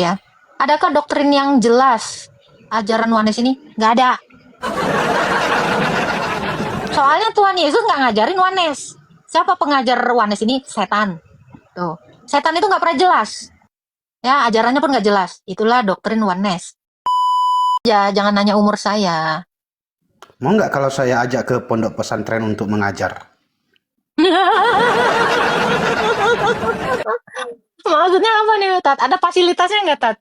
ya. Adakah doktrin yang jelas ajaran Oneness ini? Nggak ada. Soalnya Tuhan Yesus nggak ngajarin Oneness. Siapa pengajar Oneness ini? Setan. Tuh, setan itu nggak pernah jelas. Ya, ajarannya pun nggak jelas. Itulah doktrin Oneness. Ya, jangan nanya umur saya. Mau nggak kalau saya ajak ke pondok pesantren untuk mengajar? Maksudnya apa nih, Tat? Ada fasilitasnya nggak, Tat?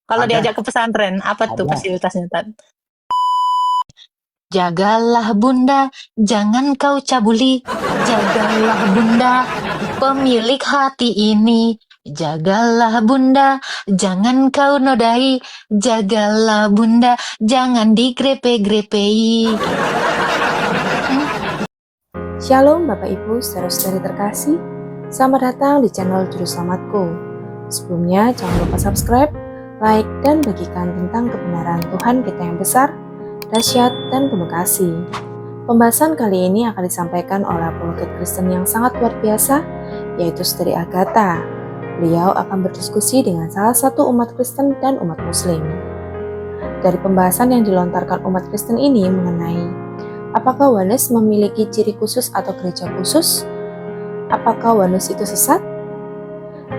Kalau Ada. diajak ke pesantren, apa tuh Ada. fasilitasnya, Tat? Jagalah bunda, jangan kau cabuli. Jagalah bunda, pemilik hati ini. Jagalah bunda, jangan kau nodai. Jagalah bunda, jangan digrepe-grepei. Shalom Bapak Ibu saudara-saudari terkasih, selamat datang di channel Juru Selamatku. Sebelumnya jangan lupa subscribe, like, dan bagikan tentang kebenaran Tuhan kita yang besar, dahsyat, dan penuh kasih. Pembahasan kali ini akan disampaikan oleh apologet Kristen yang sangat luar biasa, yaitu Saudari Agatha. Beliau akan berdiskusi dengan salah satu umat Kristen dan umat Muslim. Dari pembahasan yang dilontarkan umat Kristen ini mengenai apakah Oneness memiliki ciri khusus atau gereja khusus? Apakah Oneness itu sesat?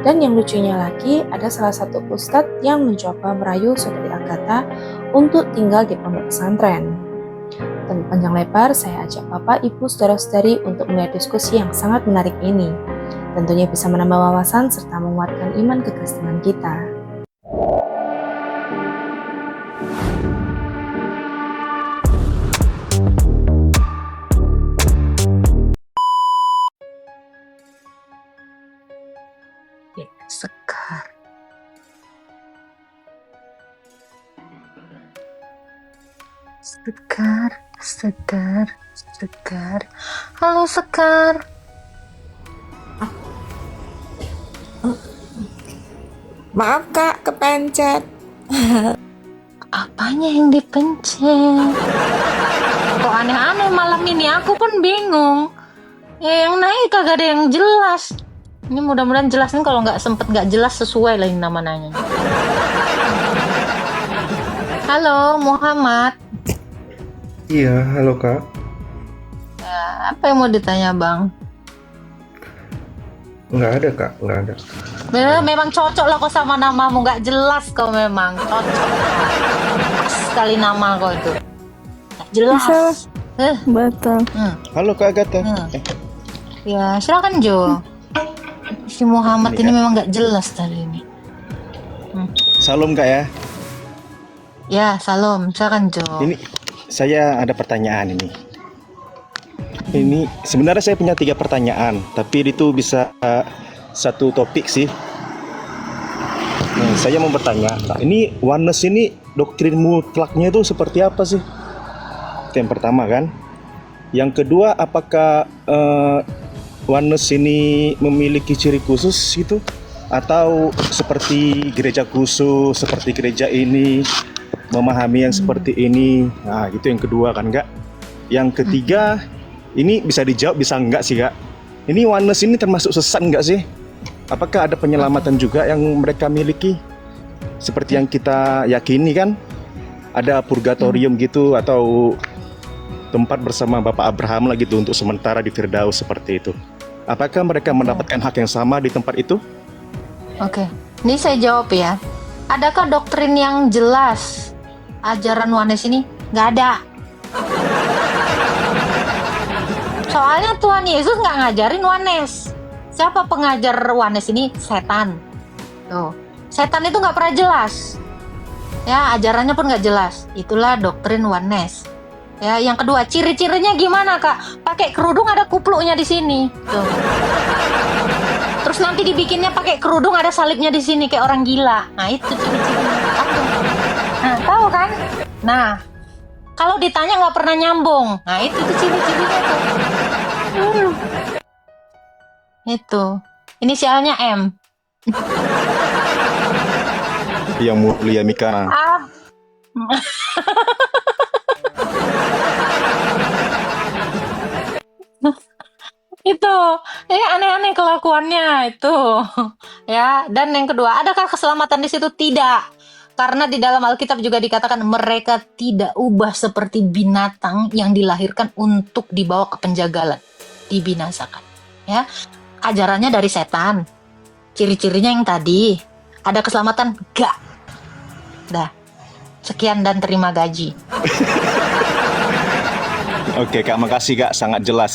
Dan yang lucunya lagi, ada salah satu ustadz yang mencoba merayu Saudari Agatha untuk tinggal di pondok pesantren. Dan panjang lebar, saya ajak Bapak, Ibu, Saudara-saudari untuk melihat diskusi yang sangat menarik ini. Tentunya bisa menambah wawasan serta menguatkan iman kekristenan kita. Sekar. Sekar. Halo Sekar. Maaf Kak, kepencet. Apanya yang dipencet? Kok aneh-aneh malam ini, aku pun bingung. Ya, yang naik kagak ada yang jelas. Ini mudah-mudahan jelas nih, kalau nggak sempet nggak jelas sesuai lah ini nama nanya. Halo Muhammad. Iya, halo Kak. Ya, apa yang mau ditanya Bang? Nggak ada Kak, nggak ada. Memang cocok lah kok sama namamu, nggak jelas kau memang cocok. Pas sekali nama kau itu. Nggak jelas. Betul. Halo Kak Agatha. Ya silakan Jo. Si Muhammad ini memang nggak jelas tadi ini. Salam Kak ya. Ya salam, silakan Jo. Ini saya ada pertanyaan ini. Ini sebenarnya saya punya 3 pertanyaan, tapi itu bisa satu topik sih. Saya mau bertanya, ini Oneness ini doktrin mutlaknya itu seperti apa sih? Itu yang pertama kan. Yang kedua, apakah Oneness ini memiliki ciri khusus gitu? Atau seperti gereja khusus, seperti gereja ini, memahami yang seperti ini? Nah, itu yang kedua kan, Kak. Yang ketiga, ini bisa dijawab, bisa enggak sih, Kak? Ini Oneness ini termasuk sesat enggak sih? Apakah ada penyelamatan juga yang mereka miliki? Seperti yang kita yakini kan? Ada purgatorium gitu, atau tempat bersama Bapak Abraham lah gitu untuk sementara di Firdaus seperti itu. Apakah mereka mendapatkan hak yang sama di tempat itu? Oke, ini saya jawab ya. Adakah doktrin yang jelas ajaran Oneness ini? Nggak ada. Soalnya Tuhan Yesus nggak ngajarin Oneness. Siapa pengajar Oneness ini? Setan. Tuh, setan itu nggak pernah jelas. Ya, ajarannya pun nggak jelas. Itulah doktrin Oneness. Ya, yang kedua, ciri-cirinya gimana Kak? Pakai kerudung ada kupluknya di sini. Tuh. Terus nanti dibikinnya pakai kerudung ada salibnya di sini kayak orang gila. Nah, itu ciri-cirinya. Nah, tahu kan? Nah, kalau ditanya nggak pernah nyambung. Nah, itu tuh ciri-cirinya tuh. Itu. Inisialnya M. Yang mulia Mika. Ah. Itu aneh-aneh kelakuannya itu. Ya, dan yang kedua, adakah keselamatan di situ? Tidak. Karena di dalam Alkitab juga dikatakan mereka tidak ubah seperti binatang yang dilahirkan untuk dibawa ke penjagalan, dibinasakan. Ya, ajarannya dari setan. Ciri-cirinya yang tadi. Ada keselamatan? Gak. Dah. Sekian dan terima gaji. Oke Kak, makasih Kak, sangat jelas.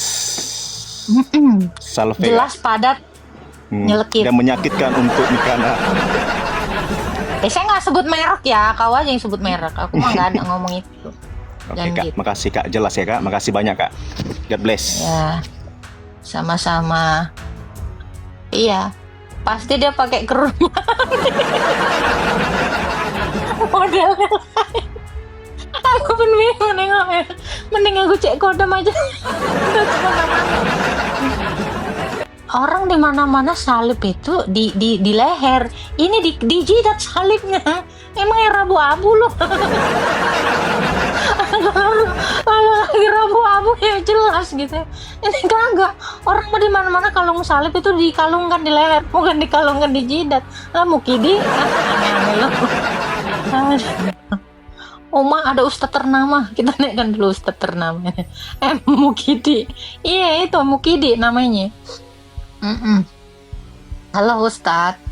Salve. Jelas, padat, nyelekit. Dan menyakitkan untuk Mikana. Saya nggak sebut merek ya, kau aja yang sebut merek. Aku mah nggak ada ngomong itu. Oke Dan Kak, gitu. makasih Kak, jelas ya Kak, makasih banyak Kak. God bless. Ya, sama-sama. Iya, pasti dia pakai kerudung. Modelnya lain. Aku pun bingung nengoknya. Mending aku cek kodam aja. Udah kemana-mana. Orang di mana-mana salib itu di leher. Ini di jidat salibnya. Emang yang abu-abu loh. Kalau lagi abu-abu ya jelas gitu. Ini kagak. Orang di mana-mana kalung salib itu dikalungkan di leher, bukan dikalungkan di jidat. Mukidi. Aneh-aneh loh. Oma ada ustadz ternama, kita naikkan dulu ustadz ternama. Mukidi. Iya itu Mukidi namanya. Halo Ustadz.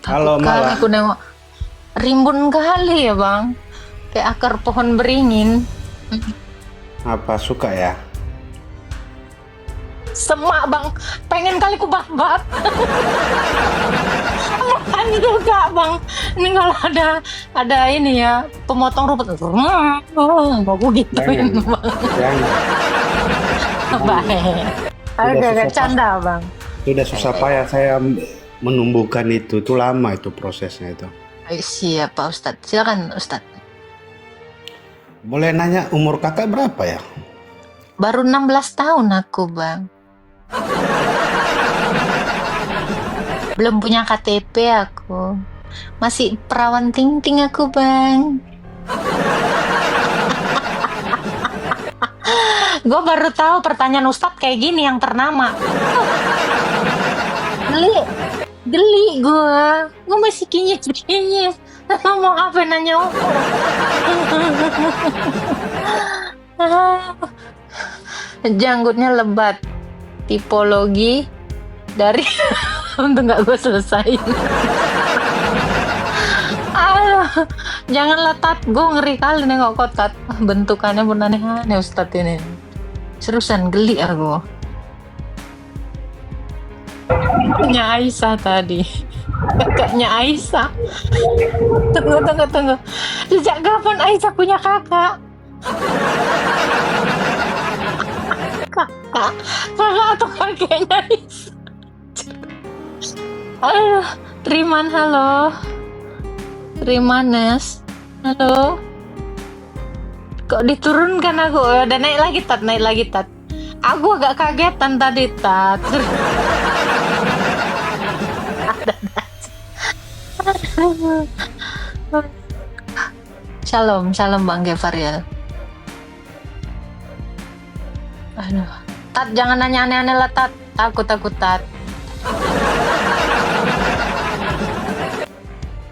Halo, Takut kali Mala. aku nengok. Rimbun kali ya bang. Kayak akar pohon beringin. Apa suka ya? Semak bang. Pengen kali ku babat. Bukan juga bang. Ini kalau ada ini ya pemotong rumput. Mau gituin bang. Baik. Agak canda bang. Sudah susah payah saya menumbuhkan itu lama itu prosesnya itu. Siap Pak Ustadz. Silakan Ustadz. Boleh nanya umur kakak berapa ya? Baru 16 tahun aku bang. Belum punya KTP aku. Masih perawan ting-ting aku bang. Gue baru tahu pertanyaan Ustadz kayak gini yang ternama. Geli gue masih kinyis. Mau apa nanya umur? Janggutnya lebat. Tipologi dari untuk nggak gue selesain. Janganlah Tat, gue ngeri kali nengok kok Tat. Bentukannya pun aneh-aneh Ustadz ini. Seriusan geli aku. Kakaknya Aisyah tadi. Kakaknya Aisyah. Tunggu. Sejak kapan Aisyah punya kakak? Kakak atau kakeknya Aisyah? Aduh, Triman halo. Trimanes, halo. Kok diturunkan aku? Udah naik lagi Tat. Aku agak kagetan tadi Tat. Shalom Bang Gevariel. Aduh, Tat jangan nanya aneh-aneh lah Tat. Takut Tat.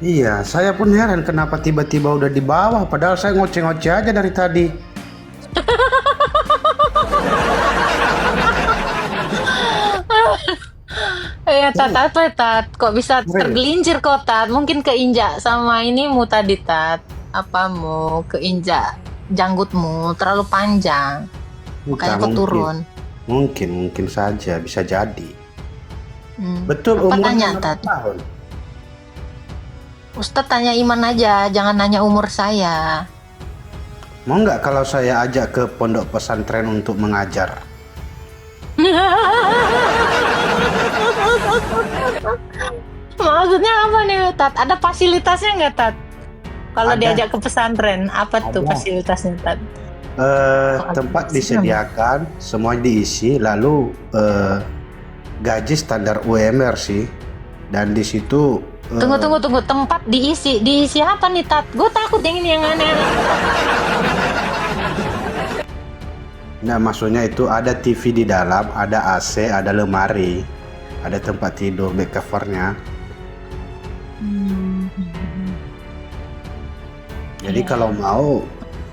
Iya, saya pun heran kenapa tiba-tiba udah di bawah, padahal saya ngoceh-ngoceh aja dari tadi. Ya Tat, kok bisa tergelincir kok Tat? Mungkin keinjak sama inimu tadi Tat. Apamu keinjak janggutmu terlalu panjang, makanya kok turun. Mungkin saja bisa jadi. Betul, Apa umurnya tanya, berapa Tat? tahun? Ustadz tanya iman aja, jangan nanya umur saya. Mau nggak kalau saya ajak ke pondok pesantren untuk mengajar? Maksudnya apa nih Tat? Ada fasilitasnya nggak Tat? Kalau Ada. diajak ke pesantren, apa tuh Ada. fasilitasnya Tat? Tempat disediakan, semua diisi, lalu gaji standar UMR sih, dan di situ Tunggu. Tempat diisi apa nih Tat? Gue takut yang ini yang aneh-aneh. Nah, maksudnya itu ada TV di dalam, ada AC, ada lemari, ada tempat tidur, back covernya. Jadi Iya.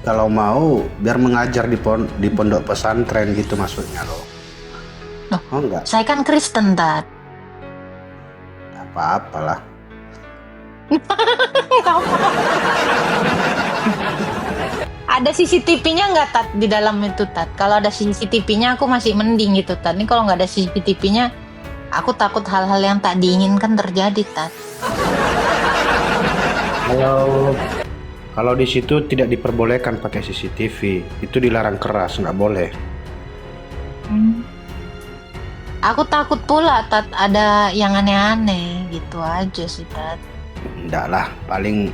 kalau mau biar mengajar di pondok pesantren gitu maksudnya loh. Loh. Oh enggak, Saya kan Kristen, Tat. apa-apalah. Ada CCTV-nya nggak, Tat, di dalam itu, Tat? Kalau ada CCTV-nya aku masih mending gitu, Tat. Ini kalau nggak ada CCTV-nya, aku takut hal-hal yang tak diinginkan terjadi, Tat. Kalau di situ tidak diperbolehkan pakai CCTV, itu dilarang keras, nggak boleh. Aku takut pula, Tat, ada yang aneh-aneh gitu aja sih, Tat. Enggak lah, paling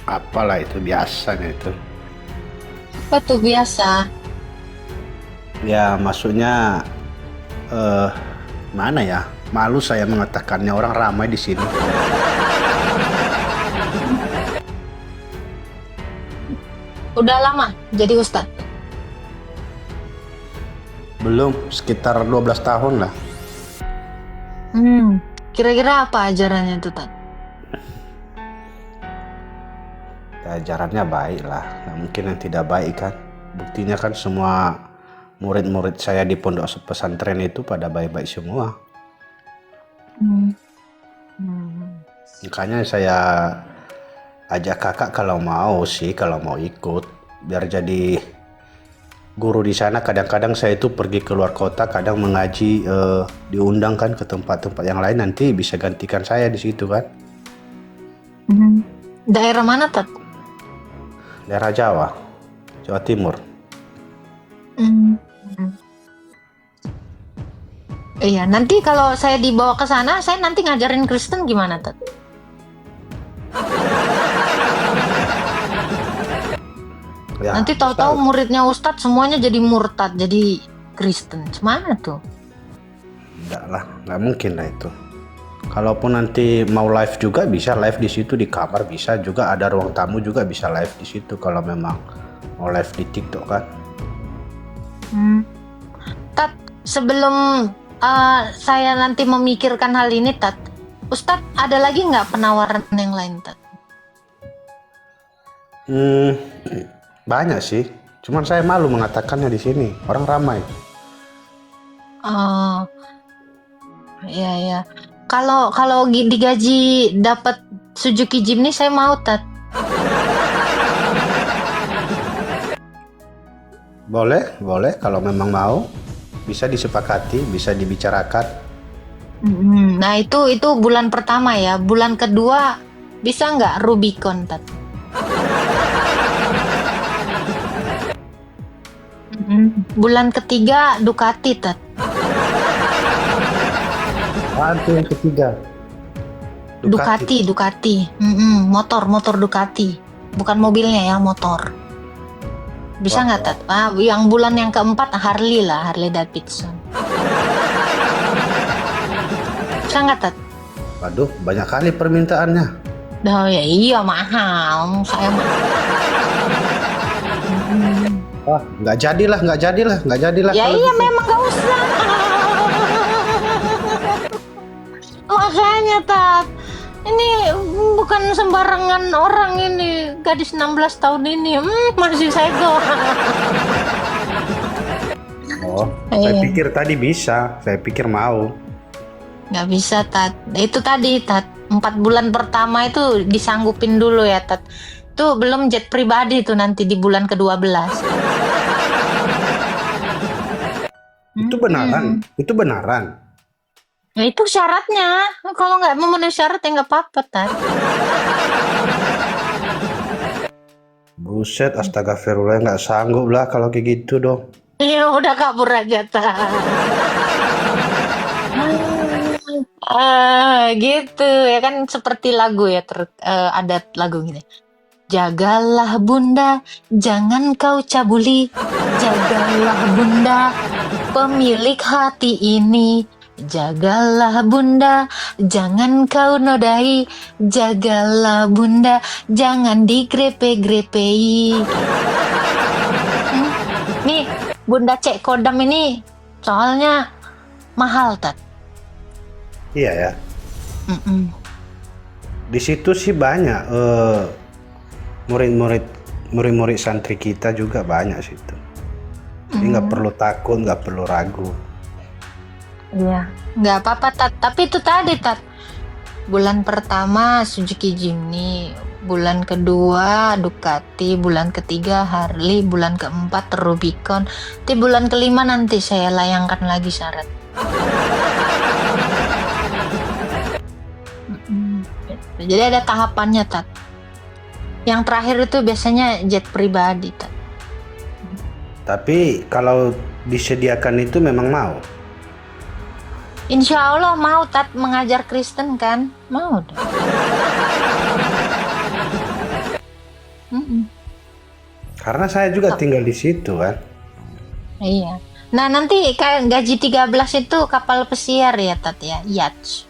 apalah itu biasanya itu. Apa tuh biasa? Ya maksudnya mana ya? Malu saya mengatakannya, orang ramai di sini. Udah lama jadi Ustadz? Belum, sekitar 12 tahun lah. Kira-kira apa ajarannya tuh, Tat? Ajarannya baik lah, nggak mungkin yang tidak baik kan. Buktinya kan semua murid-murid saya di pondok pesantren itu pada baik-baik semua. Makanya saya ajak kakak kalau mau ikut biar jadi guru di sana. Kadang-kadang saya itu pergi keluar kota, kadang mengaji, diundang kan ke tempat-tempat yang lain, nanti bisa gantikan saya di situ kan. Daerah mana, Tat? Daerah Jawa Timur. Iya, nanti kalau saya dibawa ke sana, saya nanti ngajarin Kristen gimana, Tat? Ya, Nanti tahu-tahu muridnya Ustadz semuanya jadi murtad, jadi Kristen. Gimana tuh? enggak lah, nggak mungkin lah itu. Kalaupun nanti mau live juga bisa live di situ, di kamar bisa juga, ada ruang tamu juga bisa live di situ kalau memang mau live di TikTok kan. Tat, sebelum saya nanti memikirkan hal ini, Tat, Ustadz ada lagi nggak penawaran yang lain, Tat? Banyak sih, cuman saya malu mengatakannya di sini, orang ramai. Oh, iya ya. Kalau digaji dapat Suzuki Jimny saya mau, Tat. Boleh kalau memang mau, bisa disepakati, bisa dibicarakan. Nah itu bulan pertama ya. Bulan kedua bisa nggak Rubicon, Tat? Bulan ketiga Ducati, Tat. Itu yang ketiga. Ducati. Motor Ducati. Bukan mobilnya ya, motor. Bisa nggak, Tat? Yang bulan yang keempat Harley Davidson. Bisa nggak, Tat? Waduh, banyak kali permintaannya. Oh ya iya, mahal. Saya mahal. Wah, nggak jadilah. Ya kalau iya gitu. memang nggak usah. Makanya, Tat, ini bukan sembarangan orang ini, gadis 16 tahun ini masih sego. Oh, saya pikir tadi bisa, saya pikir mau. Nggak bisa, Tat. Itu tadi, Tat, 4 bulan pertama itu disanggupin dulu ya, Tat. Itu belum jet pribadi tuh nanti di bulan ke-12. Itu benaran. Ya itu syaratnya. Kalau nggak memenuhi syarat ya nggak apa-apa, Tat. Buset, astagfirullah, nggak sanggup lah kalau kayak gitu dong. Ya udah kabur aja, Tat. Gitu ya kan, seperti lagu ya, ada lagu gini. Jagalah bunda, jangan kau cabuli. Jagalah bunda, pemilik hati ini. Jagalah bunda, jangan kau nodai. Jagalah bunda, jangan digrepe-grepei. Nih, Bunda Cek Kodam ini soalnya mahal, Tat. Iya ya. Mm-mm. Di situ sih banyak murid-murid santri kita juga banyak situ. Jadi nggak perlu takut, nggak perlu ragu. Iya, nggak apa-apa, Tat. Tapi itu tadi, Tat. Bulan pertama Suzuki Jimny, bulan kedua Ducati, bulan ketiga Harley, bulan keempat Rubicon. Di bulan kelima nanti saya layangkan lagi syarat. Jadi ada tahapannya, Tat. Yang terakhir itu biasanya jet pribadi, Tat. Tapi kalau disediakan itu memang mau. Insya Allah mau, Tat, mengajar Kristen kan? Mau dong. Karena saya juga tinggal di situ kan. Iya. Nah nanti kayak gaji 13 itu kapal pesiar ya, Tat ya, yacht.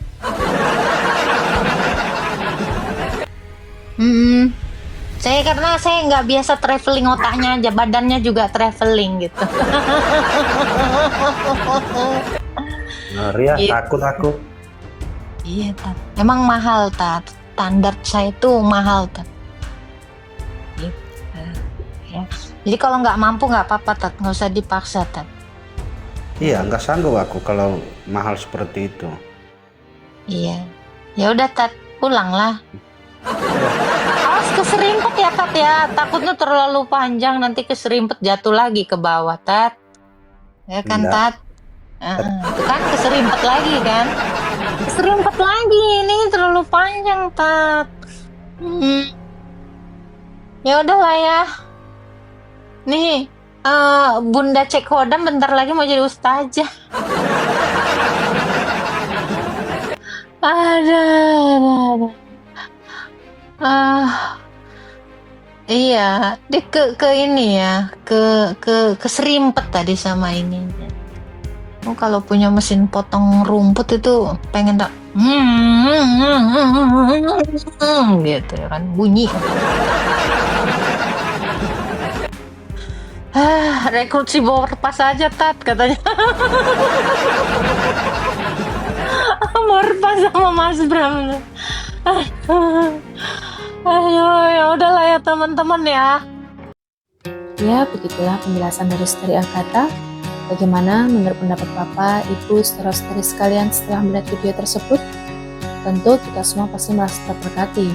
Karena saya nggak biasa traveling otaknya aja, badannya juga traveling gitu. Ngeri ya, takut aku. Iya, Tat. Emang mahal, Tat. Standar saya itu mahal, Tat. Gitu. Ya. Jadi kalau nggak mampu nggak apa-apa, Tat. Nggak usah dipaksa, Tat. Iya, nggak sanggup aku kalau mahal seperti itu. Iya. Ya udah, Tat. Pulanglah. Awas keserimpet ya, Tat ya. Takutnya terlalu panjang nanti keserimpet jatuh lagi ke bawah, Tat. Ya kan, Iya. Tat? Itu kan keserimpet lagi kan? Keserimpet lagi, ini terlalu panjang, Tat. Ya udahlah ya. Nih, Bunda Cek Kodam bentar lagi mau jadi ustazah. Ada. Iya, dia ke ini ya, keserimpet tadi sama ini. Oh, kalau punya mesin potong rumput itu pengen tak gitu ya kan, bunyi. Rekrut si Borpas aja, Tat, katanya. Borpas sama Mas Bram. Ayo, ya udahlah ya teman-teman ya. Ya, begitulah penjelasan dari Saudari Agatha. Bagaimana menurut pendapat Bapak, Ibu, saudara-saudari sekalian setelah melihat video tersebut? Tentu kita semua pasti merasa terberkati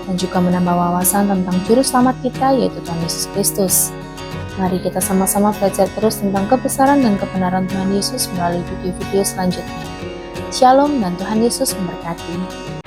dan juga menambah wawasan tentang juru selamat kita, yaitu Tuhan Yesus Kristus. Mari kita sama-sama belajar terus tentang kebesaran dan kebenaran Tuhan Yesus melalui video-video selanjutnya. Shalom dan Tuhan Yesus memberkati.